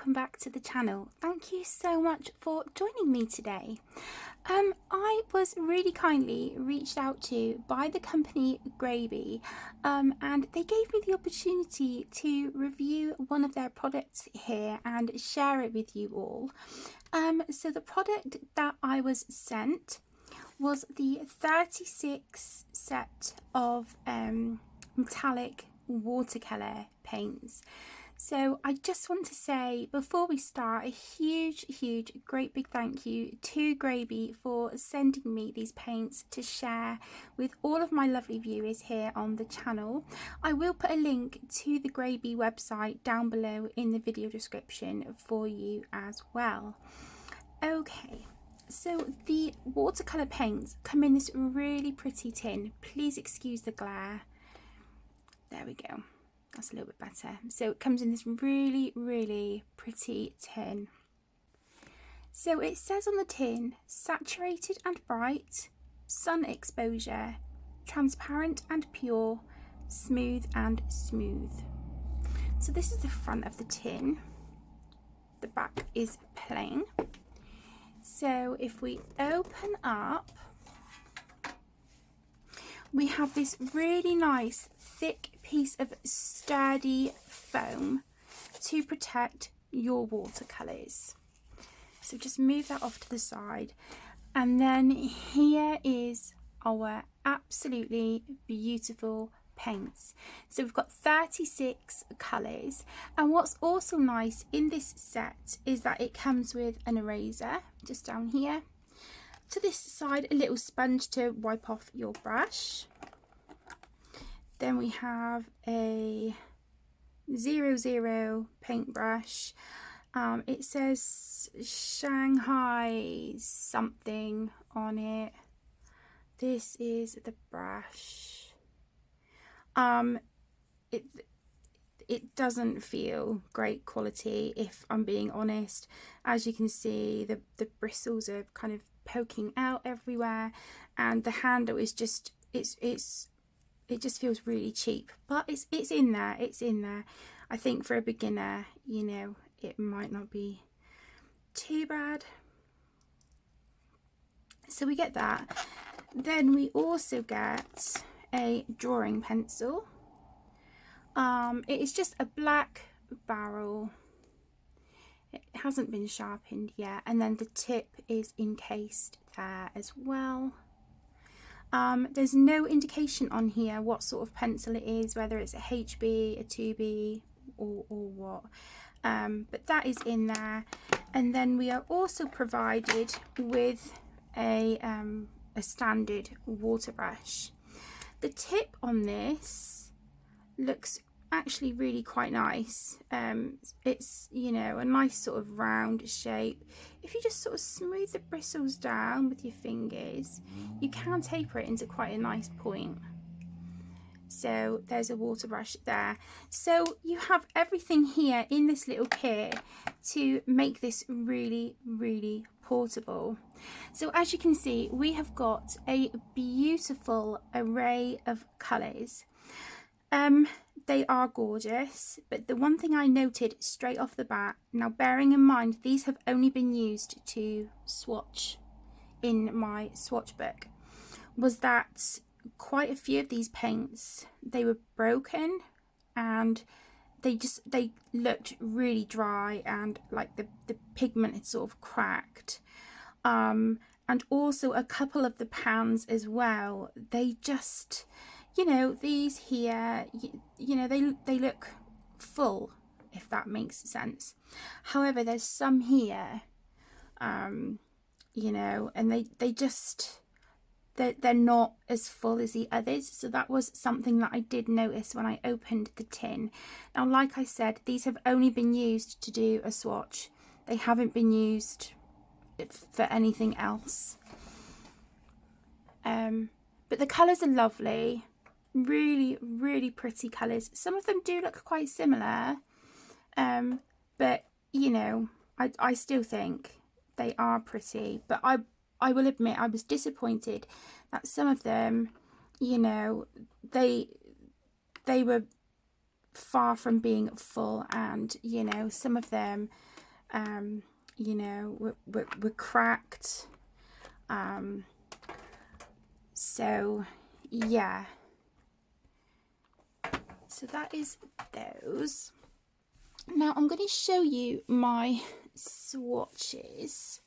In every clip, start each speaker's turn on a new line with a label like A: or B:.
A: welcome back to the channel. Thank you so much for joining me today. I was really kindly reached out to by the company Grabie, and they gave me the opportunity to review one of their products here and share it with you all. So the product that I was sent was the 36 set of metallic watercolour paints. So I just want to say before we start a huge great big thank you to Grabie for sending me these paints to share with all of my lovely viewers here on the channel. I will put a link to the Grabie website down below in the video description for you as well. Okay, so the watercolour paints come in this really pretty tin. Please excuse the glare. There we go. That's a little bit better. So it comes in this really pretty tin. So it says on the tin, saturated and bright, sun exposure, transparent and pure, smooth and smooth. So this is the front of the tin. The back is plain. So if we open up, we have this really nice thick piece of sturdy foam to protect your watercolours. So just move that off to the side, and then here is our absolutely beautiful paints. So we've got 36 colours, and what's also nice in this set is that it comes with an eraser just down here. To this side, a little sponge to wipe off your brush. Then we have a 00 paintbrush. It says Shanghai something on it. This is the brush. It doesn't feel great quality, if I'm being honest. As you can see, the bristles are kind of poking out everywhere, and the handle is just it just feels really cheap, but it's in there. I think for a beginner, you know, it might not be too bad. So we get that. Then we also get a drawing pencil. It is just a black barrel. It hasn't been sharpened yet, and then the tip is encased there as well. There's no indication on here what sort of pencil it is, whether it's a HB, a 2B, or what. But that is in there. And then we are also provided with a standard water brush. The tip on this looks actually really quite nice. It's, you know, a nice sort of round shape. If you just sort of smooth the bristles down with your fingers, you can taper it into quite a nice point. So there's a water brush there. So you have everything here in this little kit to make this really portable. So as you can see, we have got a beautiful array of colours. They are gorgeous, but the one thing I noted straight off the bat, now bearing in mind these have only been used to swatch in my swatch book, was that quite a few of these paints, they were broken and they looked really dry, and like the pigment had sort of cracked. And also a couple of the pans as well, they just, you know, these here, you know, they look full, if that makes sense. However, there's some here, you know, and they're not as full as the others. So that was something that I did notice when I opened the tin. Now, like I said, these have only been used to do a swatch. They haven't been used for anything else. But the colours are lovely. Really pretty colours. Some of them do look quite similar, but you know, I still think they are pretty. But I will admit I was disappointed that some of them, you know, they were far from being full, and you know, some of them you know, were cracked. So yeah, so that is those. Now I'm going to show you my swatches.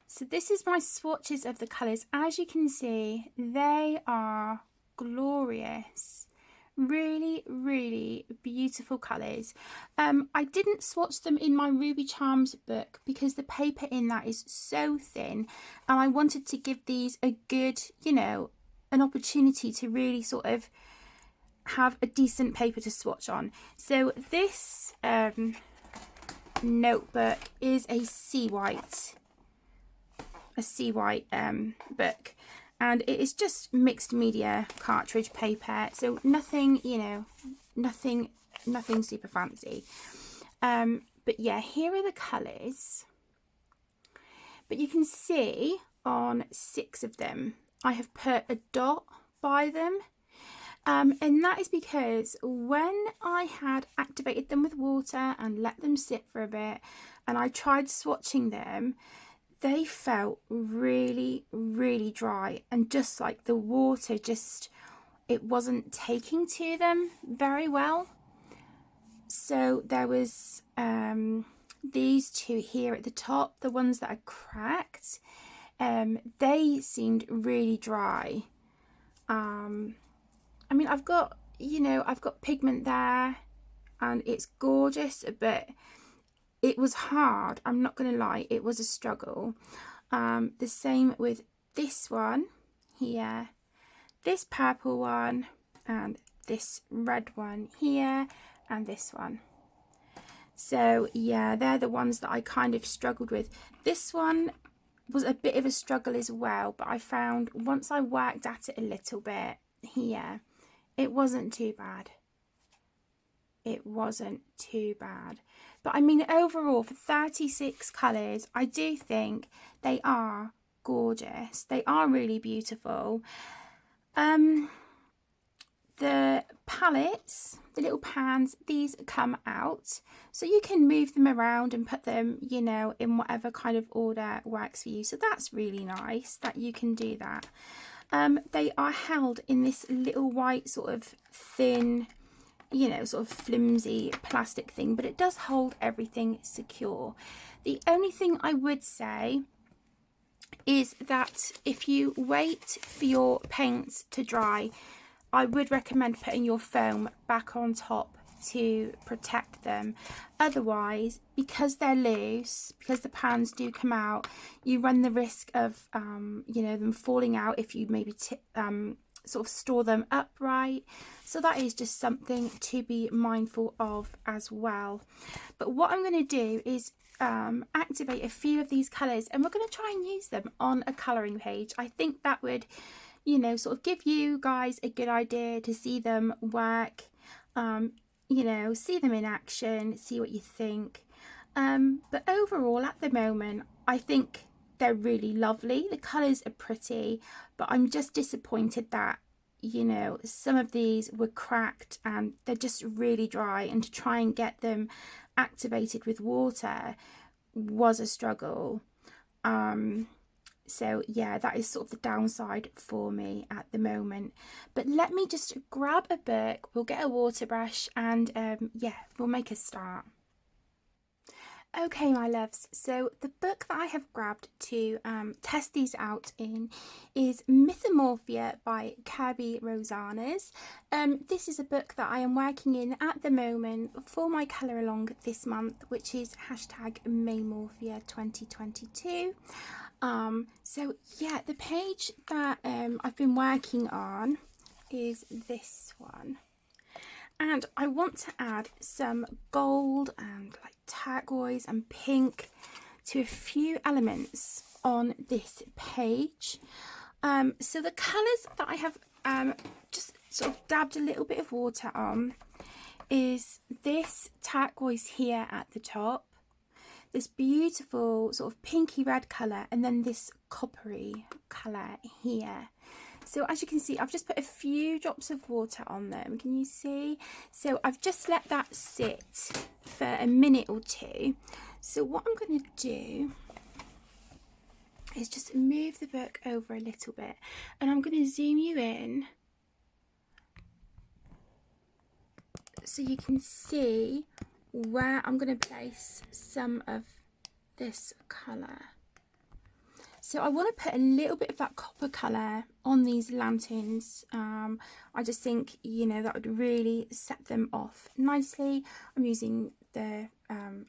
A: So this is my swatches of the colours. As you can see, they are glorious. Really, really beautiful colours. I didn't swatch them in my Ruby Charms book because the paper in that is so thin, and I wanted to give these a good, you know, an opportunity to really sort of have a decent paper to swatch on. So this notebook is a sea white book, and it is just mixed media cartridge paper, so nothing, you know, nothing super fancy. But yeah, here are the colours. But you can see on 6 of them I have put a dot by them. And that is because when I had activated them with water and let them sit for a bit, and I tried swatching them, they felt really, really dry, and just like the water, just, it wasn't taking to them very well. So there was these 2 here at the top, the ones that are cracked, they seemed really dry. I mean, I've got, you know, I've got pigment there and it's gorgeous, but it was hard. I'm not going to lie, it was a struggle. The same with this one here, this purple one, and this red one here, and this one. So yeah, they're the ones that I kind of struggled with. This one was a bit of a struggle as well, but I found once I worked at it a little bit here, it wasn't too bad. It wasn't too bad. But I mean, overall, for 36 colours, I do think they are gorgeous. They are really beautiful. The palettes, the little pans, these come out, so you can move them around and put them, you know, in whatever kind of order works for you. So that's really nice that you can do that. They are held in this little white sort of thin, you know, sort of flimsy plastic thing, but it does hold everything secure. The only thing I would say is that if you wait for your paints to dry, I would recommend putting your foam back on top to protect them. Otherwise, because they're loose, because the pans do come out, you run the risk of you know, them falling out if you maybe sort of store them upright. So that is just something to be mindful of as well. But what I'm going to do is activate a few of these colours, and we're going to try and use them on a colouring page. I think that would, you know, sort of give you guys a good idea to see them work, you know, see them in action, see what you think. But overall, at the moment, I think they're really lovely. The colours are pretty, but I'm just disappointed that, you know, some of these were cracked and they're just really dry, and to try and get them activated with water was a struggle. So yeah, that is sort of the downside for me at the moment. But let me just grab a book, we'll get a water brush, and yeah, we'll make a start. Okay, my loves, so the book that I have grabbed to test these out in is Mythomorphia by Kirby Rosanas. This is a book that I am working in at the moment for my colour along this month, which is #Maymorphia 2022. So yeah, the page that I've been working on is this one. And I want to add some gold and like turquoise and pink to a few elements on this page. So the colours that I have just sort of dabbed a little bit of water on is this turquoise here at the top, this beautiful sort of pinky red colour, and then this coppery colour here. So as you can see, I've just put a few drops of water on them. Can you see? So I've just let that sit for a minute or two. So what I'm going to do is just move the book over a little bit, and I'm going to zoom you in so you can see where I'm going to place some of this colour. So I want to put a little bit of that copper colour on these lanterns. I just think, you know, that would really set them off nicely. I'm using a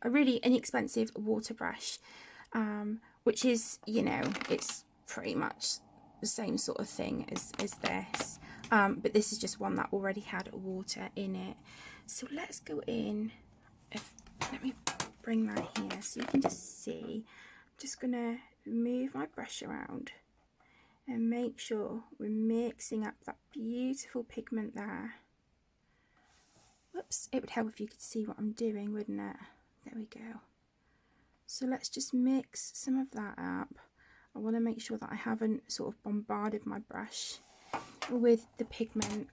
A: really inexpensive water brush, which is, you know, it's pretty much the same sort of thing as this. But this is just one that already had water in it. So let's go in. Let me bring that here so you can just see. I'm just going to move my brush around and make sure we're mixing up that beautiful pigment there. Whoops, it would help if you could see what I'm doing, wouldn't it? There we go. So let's just mix some of that up. I want to make sure that I haven't sort of bombarded my brush with the pigment.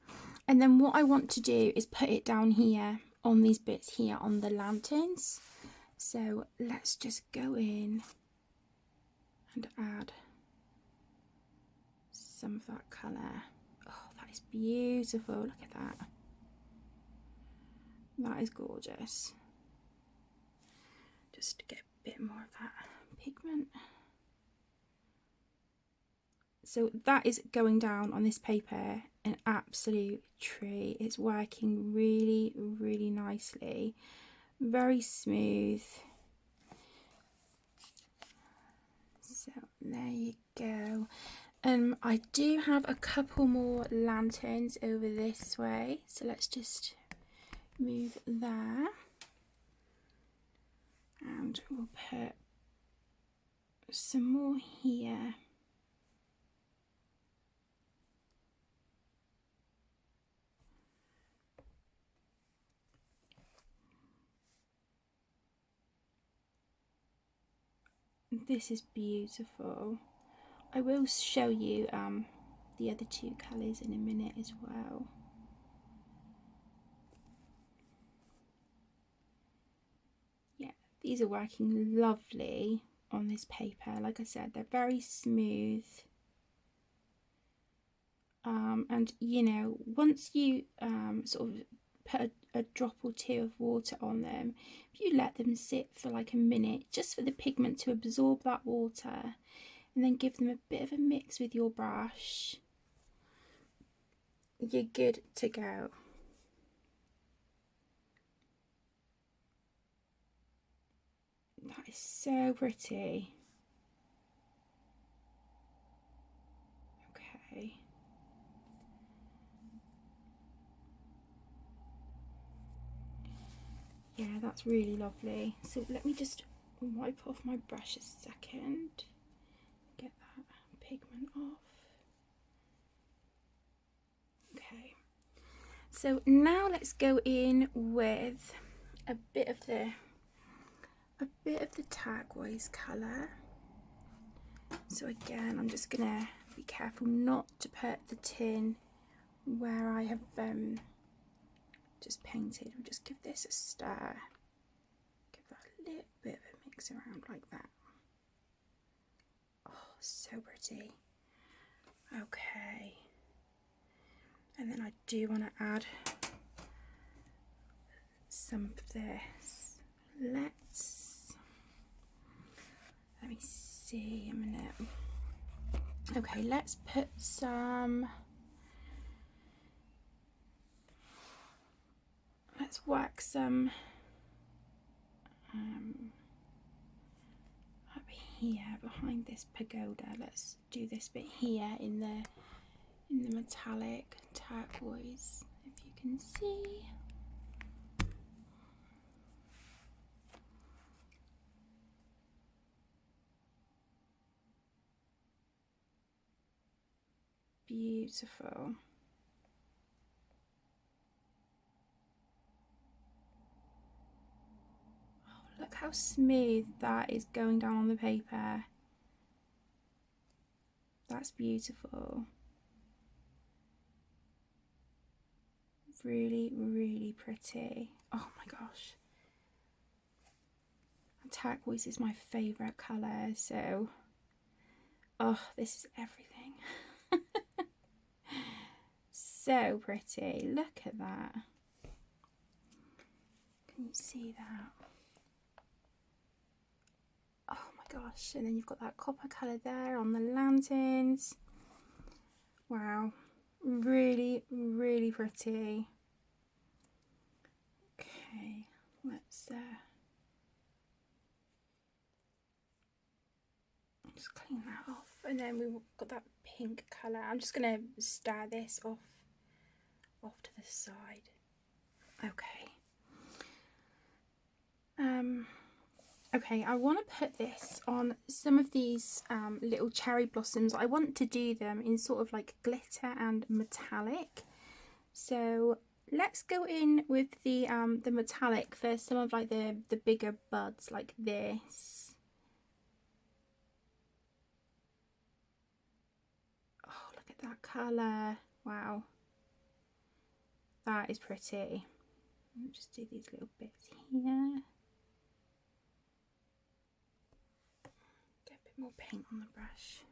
A: And then what I want to do is put it down here on these bits here on the lanterns. So let's just go in and add some of that colour. Oh, that is beautiful. Look at that. That is gorgeous. Just to get a bit more of that pigment. So that is going down on this paper an absolute treat. It's working really, really nicely. Very smooth. So there you go. I do have a couple more lanterns over this way. So let's just move there. And we'll put some more here. This is beautiful. I will show you the other two colours in a minute as well. Yeah, these are working lovely on this paper. Like I said, they're very smooth. And you know, once you sort of put a drop or two of water on them, if you let them sit for like a minute, just for the pigment to absorb that water, and then give them a bit of a mix with your brush, you're good to go. That is so pretty. Okay. Yeah, that's really lovely. So let me just wipe off my brush a second. Get that pigment off. Okay. So now let's go in with a bit of the turquoise colour. So again, I'm just gonna be careful not to put the tin where I have just painted. We'll just give this a stir. Give that a little bit of a mix around like that. Oh, so pretty. Okay. And then I do want to add some of this. Let me see a minute. Okay, let's put some. Let's work some up here behind this pagoda. Let's do this bit here in the metallic turquoise, if you can see. Beautiful. Oh, look how smooth that is going down on the paper. That's beautiful. Really, really pretty. Oh my gosh. Turquoise is my favourite colour, so oh, this is everything. So pretty. Look at that. Can you see that? Oh my gosh. And then you've got that copper colour there on the lanterns. Wow. Really, really pretty. Okay, let's just clean that off. And then we've got that pink colour. I'm just going to stir this off to the side. Okay. Okay, I want to put this on some of these little cherry blossoms. I want to do them in sort of like glitter and metallic. So let's go in with the metallic for some of like the bigger buds like this. Oh, look at that colour. Wow. That is pretty. I'll just do these little bits here. Get a bit more paint on the brush.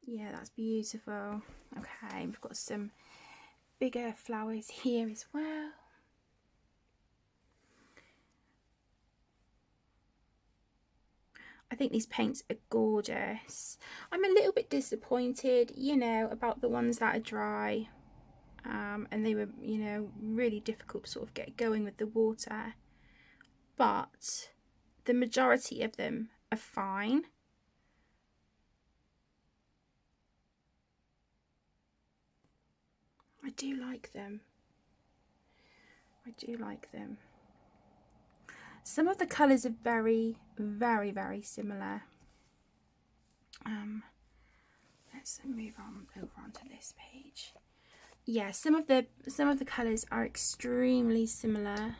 A: Yeah, that's beautiful. Okay, we've got some bigger flowers here as well. I think these paints are gorgeous. I'm a little bit disappointed, you know, about the ones that are dry. And they were, you know, really difficult to sort of get going with the water. But the majority of them are fine. I do like them. I do like them. Some of the colours are very, very, very similar. Let's move on over onto this page. Yeah, some of the colours are extremely similar.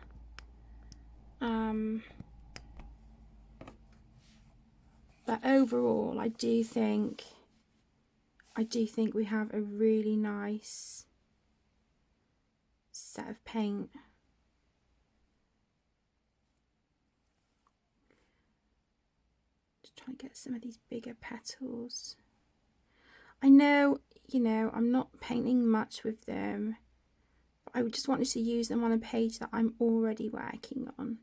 A: But overall, I do think we have a really nice set of paint. Just trying to get some of these bigger petals. I know, you know, I'm not painting much with them, but I just wanted to use them on a page that I'm already working on.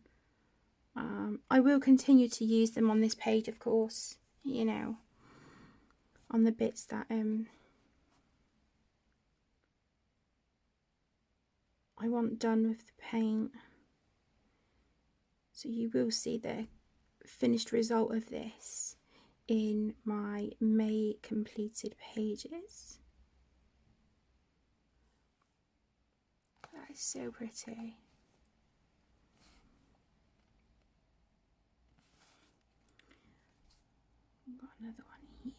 A: I will continue to use them on this page, of course, you know, on the bits that I want done with the paint. So you will see the finished result of this in my May completed pages. That is so pretty. I've got another one here.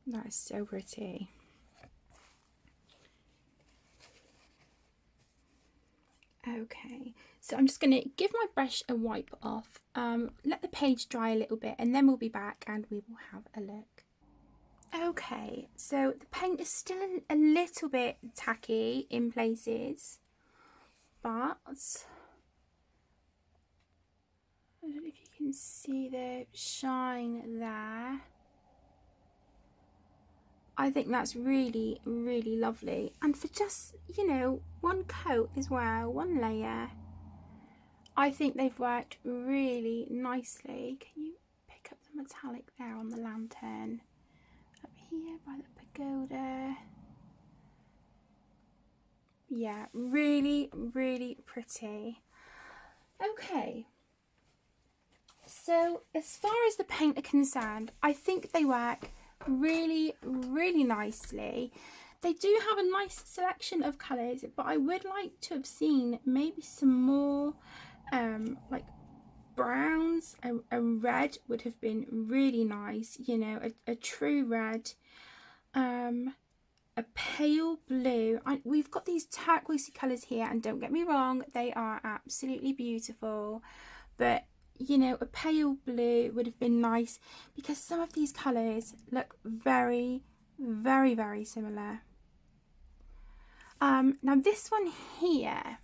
A: That is so pretty. Okay, so I'm just going to give my brush a wipe off, let the page dry a little bit, and then we'll be back and we will have a look. Okay, so the paint is still a little bit tacky in places, but I don't know if you can see the shine there. I think that's really, really lovely. And for just, you know, one coat as well, one layer, I think they've worked really nicely. Can you pick up the metallic there on the lantern? Up here by the pagoda. Yeah, really, really pretty. Okay. So as far as the paint are concerned, I think they work really, really nicely. They do have a nice selection of colours, but I would like to have seen maybe some more like browns. A red would have been really nice, you know, a true red, a pale blue. We've got these turquoisey colours here, and don't get me wrong, they are absolutely beautiful, but you know, a pale blue would have been nice, because some of these colours look very, very, very similar. Now this one here,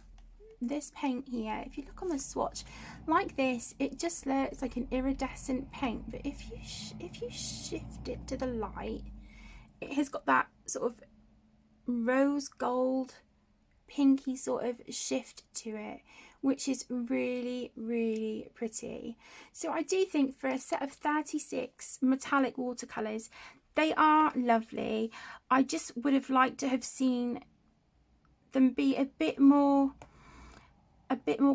A: this paint here, if you look on the swatch like this, it just looks like an iridescent paint, but if you shift it to the light, it has got that sort of rose gold pinky sort of shift to it, which is really, really pretty. So I do think for a set of 36 metallic watercolours, they are lovely. I just would have liked to have seen them be a bit more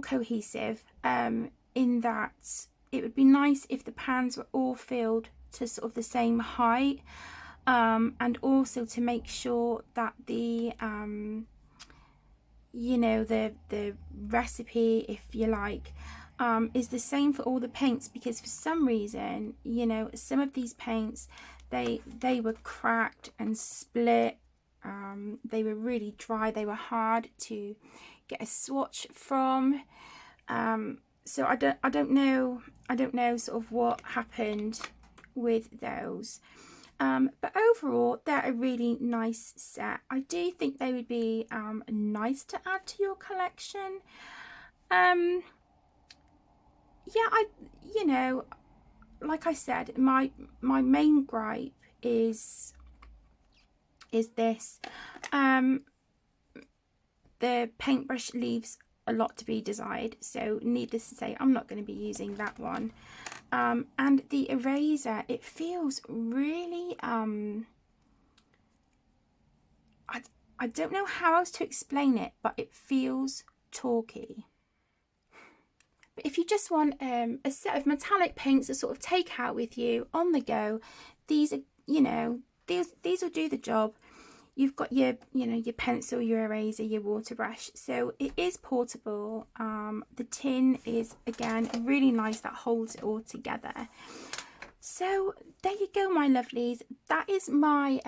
A: cohesive, in that it would be nice if the pans were all filled to sort of the same height, and also to make sure that the you know, the recipe, if you like, is the same for all the paints, because for some reason, you know, some of these paints, they were cracked and split. They were really dry, they were hard to get a swatch from. So I don't know sort of what happened with those. But overall, they're a really nice set. I do think they would be nice to add to your collection. Yeah, you know, like I said, my main gripe is this. The paintbrush leaves a lot to be desired, so needless to say, I'm not going to be using that one. And the eraser, it feels really, I don't know how else to explain it, but it feels chalky. But if you just want a set of metallic paints to sort of take out with you on the go, these are, you know, these will do the job. You've got your, you know, your pencil, your eraser, your water brush, so it is portable. The tin is, again, really nice, that holds it all together. So there you go, my lovelies. That is my,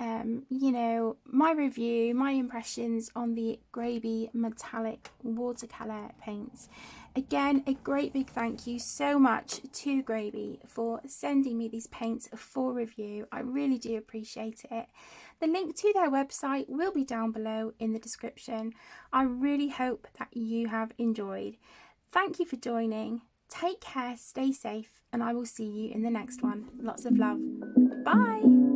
A: you know, my review, my impressions on the Grabie metallic watercolour paints. Again, a great big thank you so much to Grabie for sending me these paints for review. I really do appreciate it. The link to their website will be down below in the description. I really hope that you have enjoyed. Thank you for joining. Take care, stay safe, and I will see you in the next one. Lots of love. Bye.